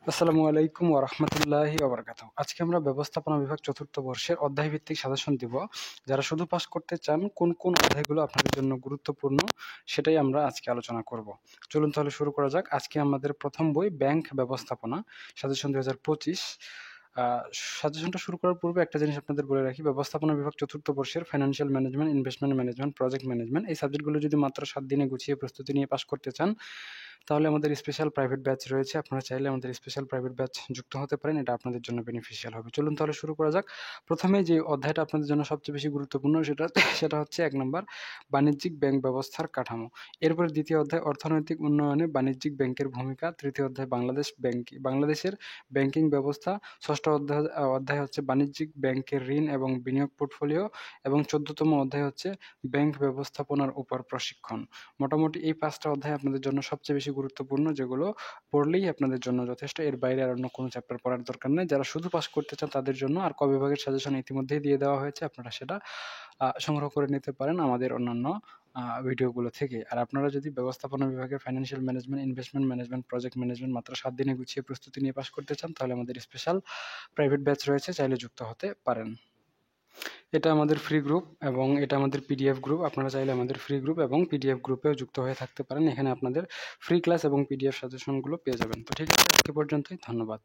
আসসালামু আলাইকুম ওয়া রাহমাতুল্লাহি ওয়া বারাকাতুহু। আজকে আমরা ব্যবস্থাপনা বিভাগ চতুর্থ বর্ষের অধ্যায়ভিত্তিক সাজেশন দিব। যারা শুধু পাস করতে চান কোন অধ্যায়গুলো আপনাদের জন্য গুরুত্বপূর্ণ সেটাই আমরা আজকে আলোচনা করব। চলুন তাহলে শুরু করা যাক। আজকে আমাদের প্রথম বই ব্যাংক ব্যবস্থাপনা সাজেশন 2025। আ সাজেশনটা শুরু করার পূর্বে একটা জিনিস আপনাদের বলে রাখি, ব্যবস্থাপনা বিভাগ চতুর্থ বর্ষের financial management, investment management, project management এই সাবজেক্টগুলো যদি মাত্র 7 দিনে গুছিয়ে প্রস্তুতি নিয়ে পাস করতে চান, তাহলে আমাদের স্পেশাল প্রাইভেট ব্যাচ রয়েছে। আপনারা চাইলে আমাদের স্পেশাল প্রাইভেট ব্যাচ যুক্ত হতে পারেন। এটা আপনাদের জন্য বেনিফিশিয়াল হবে। চলুন তাহলে শুরু করা যাক। প্রথমেই যে অধ্যায়টা আপনাদের জন্য সবচেয়ে বেশি গুরুত্বপূর্ণ সেটা হচ্ছে ১ নাম্বার বাণিজ্যিক ব্যাংক ব্যবস্থার কাঠামো। এরপরে দ্বিতীয় অধ্যায় অর্থনৈতিক উন্নয়নে বাণিজ্যিক ব্যাংকের ভূমিকা। তৃতীয় অধ্যায় বাংলাদেশের ব্যাংকিং ব্যবস্থা। ষষ্ঠ অধ্যায় হচ্ছে বাণিজ্যিক ব্যাংকের ঋণ এবং বিনিয়োগ পোর্টফোলিও এবং ১৪তম অধ্যায় হচ্ছে ব্যাংক ব্যবস্থাপনার উপর প্রশিক্ষণ। মোটামুটি এই ৫টা অধ্যায় আপনাদের জন্য সবচেয়ে বেশি গুরুত্বপূর্ণ, যেগুলো পড়লেই আপনাদের জন্য যথেষ্ট। এর বাইরে আর অন্য কোনো চ্যাপ্টার পড়ার দরকার নেই। যারা শুধু পাস করতে চান তাদের জন্য আর ক বিভাগের সাজেশন ইতিমধ্যেই দিয়ে দেওয়া হয়েছে। আপনারা সেটা সংগ্রহ করে নিতে পারেন আমাদের অন্যান্য ভিডিওগুলো থেকে। আর আপনারা যদি ব্যবস্থাপনা বিভাগের financial management, investment management, project management মাত্র ৭ দিনে গুছিয়ে প্রস্তুতি নিয়ে পাস করতে চান, তাহলে আমাদের স্পেশাল প্রাইভেট ব্যাচ রয়েছে, চাইলে যুক্ত হতে পারেন। এটা আমাদের ফ্রি গ্রুপ এবং এটা আমাদের পিডিএফ গ্রুপ। আপনারা চাইলে আমাদের ফ্রি গ্রুপ এবং পিডিএফ গ্রুপেও যুক্ত হয়ে থাকতে পারেন। এখানে আপনাদের ফ্রি ক্লাস এবং পিডিএফ সাজেশনগুলো পেয়ে যাবেন। তো ঠিক আছে, আজকে পর্যন্তই। ধন্যবাদ।